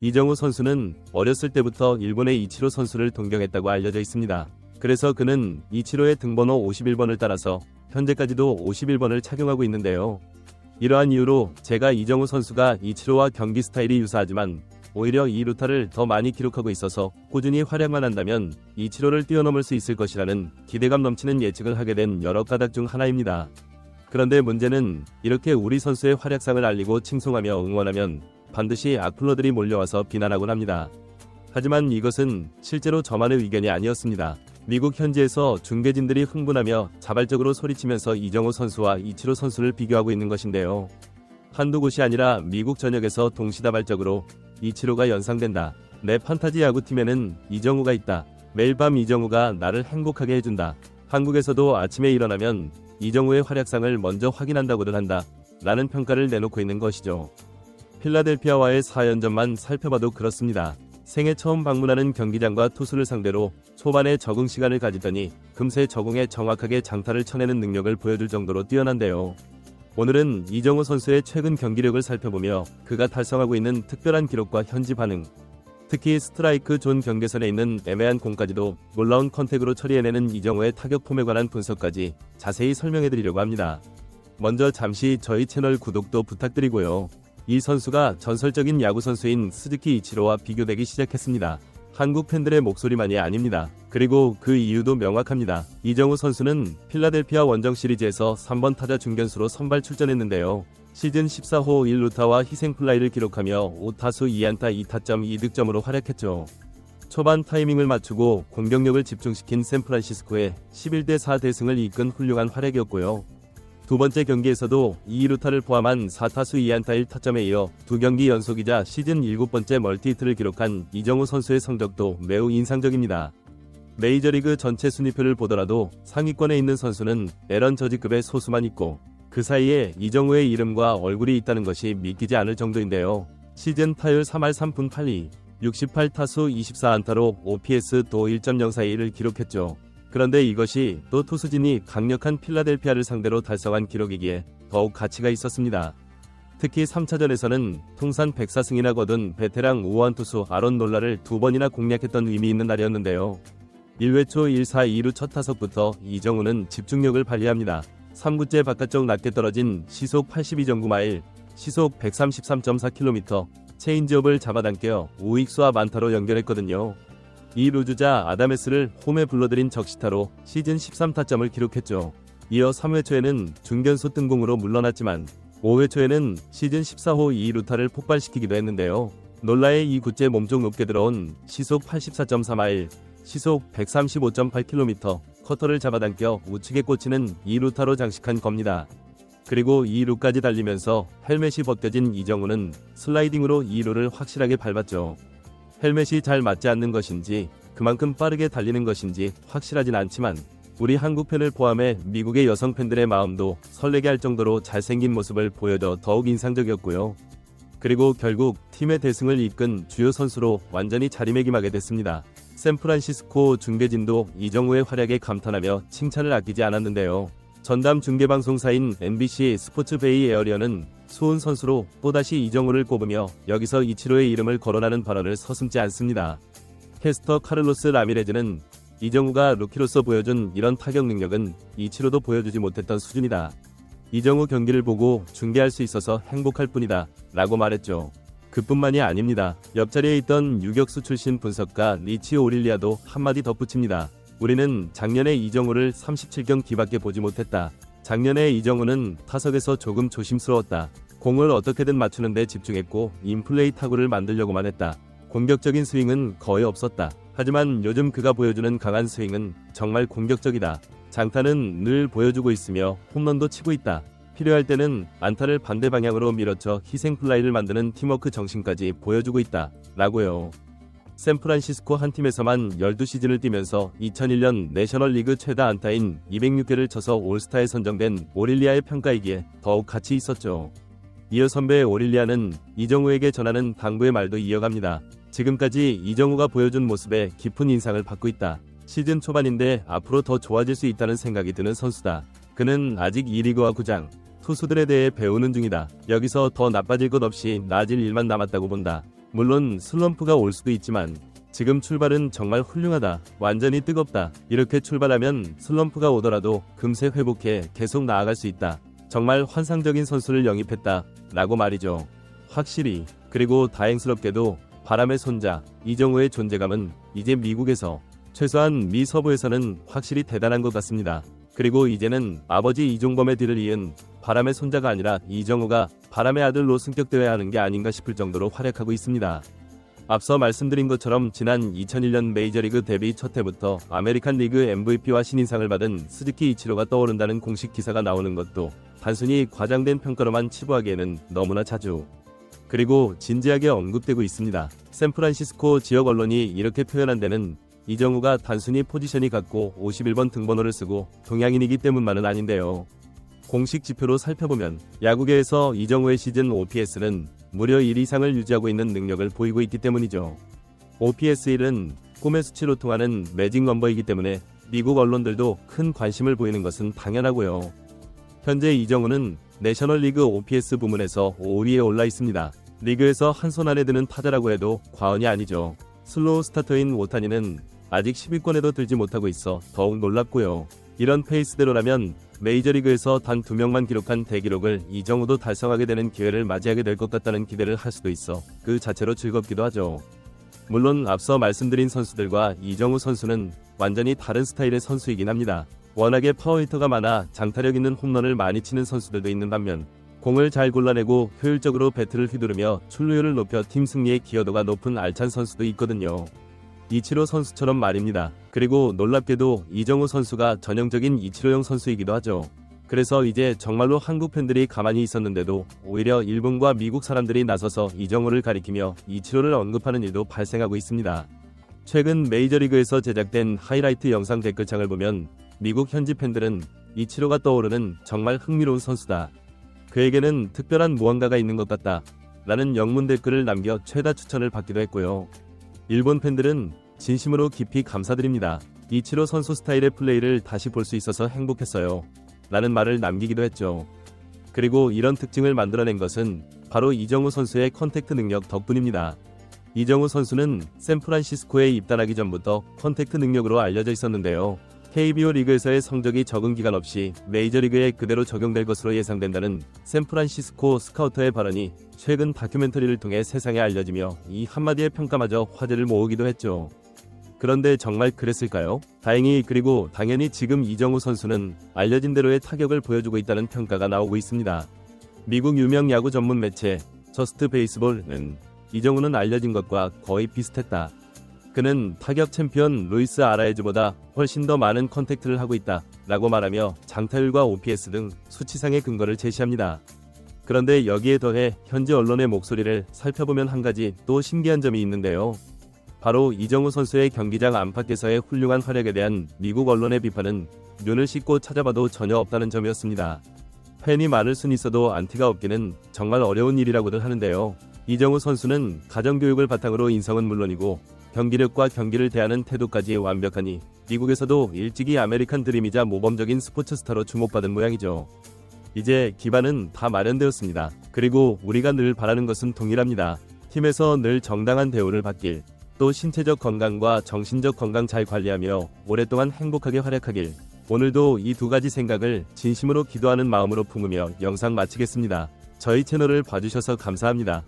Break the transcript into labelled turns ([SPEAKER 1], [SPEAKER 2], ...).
[SPEAKER 1] 이정우 선수는 어렸을 때부터 일본의 이치로 선수를 동경했다고 알려져 있습니다. 그래서 그는 이치로의 등번호 51번을 따라서 현재까지도 51번을 착용하고 있는데요. 이러한 이유로 제가 이정우 선수가 이치로와 경기 스타일이 유사하지만 오히려 이 루타를 더 많이 기록하고 있어서 꾸준히 활약만 한다면 이치로를 뛰어넘을 수 있을 것이라는 기대감 넘치는 예측을 하게 된 여러 까닭 중 하나입니다. 그런데 문제는 이렇게 우리 선수의 활약상을 알리고 칭송하며 응원하면 반드시 악플러들이 몰려와서 비난하곤 합니다. 하지만 이것은 실제로 저만의 의견이 아니었습니다. 미국 현지에서 중계진들이 흥분하며 자발적으로 소리치면서 이정우 선수와 이치로 선수를 비교하고 있는 것인데요. 한두 곳이 아니라 미국 전역에서 동시다발적으로 이치로가 연상된다. 내 판타지 야구팀에는 이정우가 있다. 매일 밤 이정우가 나를 행복하게 해준다. 한국에서도 아침에 일어나면 이정우의 활약상을 먼저 확인한다고들 한다. 라는 평가를 내놓고 있는 것이죠. 필라델피아와의 4연전만 살펴봐도 그렇습니다. 생애 처음 방문하는 경기장과 투수를 상대로 초반에 적응 시간을 가지더니 금세 적응에 정확하게 장타를 쳐내는 능력을 보여줄 정도로 뛰어난데요. 오늘은 이정우 선수의 최근 경기력을 살펴보며 그가 달성하고 있는 특별한 기록과 현지 반응, 특히 스트라이크 존 경계선에 있는 애매한 공까지도 놀라운 컨택으로 처리해내는 이정우의 타격 폼에 관한 분석까지 자세히 설명해드리려고 합니다. 먼저 잠시 저희 채널 구독도 부탁드리고요. 이 선수가 전설적인 야구 선수인 스즈키 이치로와 비교되기 시작했습니다. 한국 팬들의 목소리만이 아닙니다. 그리고 그 이유도 명확합니다. 이정우 선수는 필라델피아 원정 시리즈에서 3번 타자 중견수로 선발 출전했는데요. 시즌 14호 1루타와 희생플라이를 기록하며 5타수 2안타 2타점 2득점으로 활약했죠. 초반 타이밍을 맞추고 공격력을 집중시킨 샌프란시스코의 11대4 대승을 이끈 훌륭한 활약이었고요. 두 번째 경기에서도 2루타를 포함한 4타수 2안타 1타점에 이어 두 경기 연속이자 시즌 7번째 멀티히트를 기록한 이정우 선수의 성적도 매우 인상적입니다. 메이저리그 전체 순위표를 보더라도 상위권에 있는 선수는 에런 저지급의 소수만 있고 그 사이에 이정우의 이름과 얼굴이 있다는 것이 믿기지 않을 정도인데요. 시즌 타율 3할 3푼 8리, 68타수 24안타로 OPS도 1.042를 기록했죠. 그런데 이것이 또 투수진이 강력한 필라델피아를 상대로 달성한 기록이기에 더욱 가치가 있었습니다. 특히 3차전에서는 통산 104승이나 거둔 베테랑 우호한 투수 아론 놀라를 두 번이나 공략했던 의미 있는 날이었는데요. 1회 초 1사 2루 첫 타석부터 이정우는 집중력을 발휘합니다. 3구째 바깥쪽 낮게 떨어진 시속 82.9마일, 시속 133.4km, 체인지업을 잡아당겨 우익수와 만타로 연결했거든요. 이 루주자 아다메스를 홈에 불러들인 적시타로 시즌 13타점을 기록했죠. 이어 3회 초에는 중견수 뜬공으로 물러났지만 5회 초에는 시즌 14호 2루타를 폭발시키기도 했는데요. 놀라의 2구째 몸쪽 높게 들어온 시속 84.4마일, 시속 135.8km 커터를 잡아당겨 우측에 꽂히는 2루타로 장식한 겁니다. 그리고 2루까지 달리면서 헬멧이 벗겨진 이정우는 슬라이딩으로 2루를 확실하게 밟았죠. 헬멧이 잘 맞지 않는 것인지 그만큼 빠르게 달리는 것인지 확실하진 않지만 우리 한국 팬을 포함해 미국의 여성 팬들의 마음도 설레게 할 정도로 잘생긴 모습을 보여줘 더욱 인상적이었고요. 그리고 결국 팀의 대승을 이끈 주요 선수로 완전히 자리매김하게 됐습니다. 샌프란시스코 중계진도 이정우의 활약에 감탄하며 칭찬을 아끼지 않았는데요. 전담 중계방송사인 MBC 스포츠 베이 에어리어는 수훈 선수로 또다시 이정우를 꼽으며 여기서 이치로의 이름을 거론하는 발언을 서슴지 않습니다. 캐스터 카를로스 라미레즈는 이정우가 루키로서 보여준 이런 타격 능력은 이치로도 보여주지 못했던 수준이다. 이정우 경기를 보고 중계할 수 있어서 행복할 뿐이다 라고 말했죠. 그뿐만이 아닙니다. 옆자리에 있던 유격수 출신 분석가 리치 오릴리아도 한마디 덧붙입니다. 우리는 작년에 이정우를 37경기밖에 보지 못했다. 작년에 이정우는 타석에서 조금 조심스러웠다. 공을 어떻게든 맞추는 데 집중했고 인플레이 타구를 만들려고만 했다. 공격적인 스윙은 거의 없었다. 하지만 요즘 그가 보여주는 강한 스윙은 정말 공격적이다. 장타는 늘 보여주고 있으며 홈런도 치고 있다. 필요할 때는 안타를 반대 방향으로 밀어쳐 희생플라이를 만드는 팀워크 정신까지 보여주고 있다. 라고요. 샌프란시스코 한 팀에서만 12시즌을 뛰면서 2001년 내셔널리그 최다 안타인 206개를 쳐서 올스타에 선정된 오릴리아의 평가이기에 더욱 가치 있었죠. 이어 선배 오릴리아는 이정우에게 전하는 당부의 말도 이어갑니다. 지금까지 이정우가 보여준 모습에 깊은 인상을 받고 있다. 시즌 초반인데 앞으로 더 좋아질 수 있다는 생각이 드는 선수다. 그는 아직 2리그와 구장, 투수들에 대해 배우는 중이다. 여기서 더 나빠질 것 없이 나아질 일만 남았다고 본다. 물론 슬럼프가 올 수도 있지만 지금 출발은 정말 훌륭하다. 완전히 뜨겁다. 이렇게 출발하면 슬럼프가 오더라도 금세 회복해 계속 나아갈 수 있다. 정말 환상적인 선수를 영입했다. 라고 말이죠. 확실히. 그리고 다행스럽게도 바람의 손자 이정우의 존재감은 이제 미국에서 최소한 미 서부에서는 확실히 대단한 것 같습니다. 그리고 이제는 아버지 이종범의 뒤를 이은 바람의 손자가 아니라 이정우가 바람의 아들로 승격되어야 하는 게 아닌가 싶을 정도로 활약하고 있습니다. 앞서 말씀드린 것처럼 지난 2001년 메이저리그 데뷔 첫 해부터 아메리칸 리그 MVP와 신인상을 받은 스즈키 이치로가 떠오른다는 공식 기사가 나오는 것도 단순히 과장된 평가로만 치부하기에는 너무나 자주 그리고 진지하게 언급되고 있습니다. 샌프란시스코 지역 언론이 이렇게 표현한 데는 이정우가 단순히 포지션이 같고 51번 등번호를 쓰고 동양인이기 때문만은 아닌데요. 공식 지표로 살펴보면 야구계에서 이정우의 시즌 OPS는 무려 1 이상을 유지하고 있는 능력을 보이고 있기 때문이죠. OPS 1은 꿈의 수치로 통하는 매직 넘버이기 때문에 미국 언론들도 큰 관심을 보이는 것은 당연하고요. 현재 이정우는 내셔널리그 OPS 부문에서 5위에 올라 있습니다. 리그에서 한 손 안에 드는 타자라고 해도 과언이 아니죠. 슬로우 스타터인 오타니는 아직 10위권에도 들지 못하고 있어 더욱 놀랍고요. 이런 페이스대로라면 메이저리그에서 단 2명만 기록한 대기록을 이정우도 달성하게 되는 기회를 맞이하게 될 것 같다는 기대를 할 수도 있어 그 자체로 즐겁기도 하죠. 물론 앞서 말씀드린 선수들과 이정우 선수는 완전히 다른 스타일의 선수이긴 합니다. 워낙에 파워히터가 많아 장타력 있는 홈런을 많이 치는 선수들도 있는 반면 공을 잘 골라내고 효율적으로 배트를 휘두르며 출루율을 높여 팀 승리의 기여도가 높은 알찬 선수도 있거든요. 이치로 선수처럼 말입니다. 그리고 놀랍게도 이정우 선수가 전형적인 이치로형 선수이기도 하죠. 그래서 이제 정말로 한국 팬들이 가만히 있었는데도 오히려 일본과 미국 사람들이 나서서 이정우를 가리키며 이치로를 언급하는 일도 발생하고 있습니다. 최근 메이저리그에서 제작된 하이라이트 영상 댓글창을 보면 미국 현지 팬들은 이치로가 떠오르는 정말 흥미로운 선수다. 그에게는 특별한 무언가가 있는 것 같다. 라는 영문 댓글을 남겨 최다 추천을 받기도 했고요. 일본 팬들은 진심으로 깊이 감사드립니다. 이치로 선수 스타일의 플레이를 다시 볼 수 있어서 행복했어요. 라는 말을 남기기도 했죠. 그리고 이런 특징을 만들어낸 것은 바로 이정우 선수의 컨택트 능력 덕분입니다. 이정우 선수는 샌프란시스코에 입단하기 전부터 컨택트 능력으로 알려져 있었는데요. KBO 리그에서의 성적이 적은 기간 없이 메이저리그에 그대로 적용될 것으로 예상된다는 샌프란시스코 스카우터의 발언이 최근 다큐멘터리를 통해 세상에 알려지며 이 한마디의 평가마저 화제를 모으기도 했죠. 그런데 정말 그랬을까요? 다행히 그리고 당연히 지금 이정우 선수는 알려진 대로의 타격을 보여주고 있다는 평가가 나오고 있습니다. 미국 유명 야구 전문 매체 저스트 베이스볼은 이정우는 알려진 것과 거의 비슷했다. 그는 타격 챔피언 루이스 아라에즈보다 훨씬 더 많은 컨택트를 하고 있다 라고 말하며 장타율과 OPS 등 수치상의 근거를 제시합니다. 그런데 여기에 더해 현지 언론의 목소리를 살펴보면 한 가지 또 신기한 점이 있는데요. 바로 이정우 선수의 경기장 안팎에서의 훌륭한 활약에 대한 미국 언론의 비판은 눈을 씻고 찾아봐도 전혀 없다는 점이었습니다. 팬이 많을 순 있어도 안티가 없기는 정말 어려운 일이라고들 하는데요. 이정우 선수는 가정교육을 바탕으로 인성은 물론이고 경기력과 경기를 대하는 태도까지 완벽하니 미국에서도 일찍이 아메리칸 드림이자 모범적인 스포츠 스타로 주목받은 모양이죠. 이제 기반은 다 마련되었습니다. 그리고 우리가 늘 바라는 것은 동일합니다. 팀에서 늘 정당한 대우를 받길, 또 신체적 건강과 정신적 건강 잘 관리하며 오랫동안 행복하게 활약하길. 오늘도 이 두 가지 생각을 진심으로 기도하는 마음으로 품으며 영상 마치겠습니다. 저희 채널을 봐주셔서 감사합니다.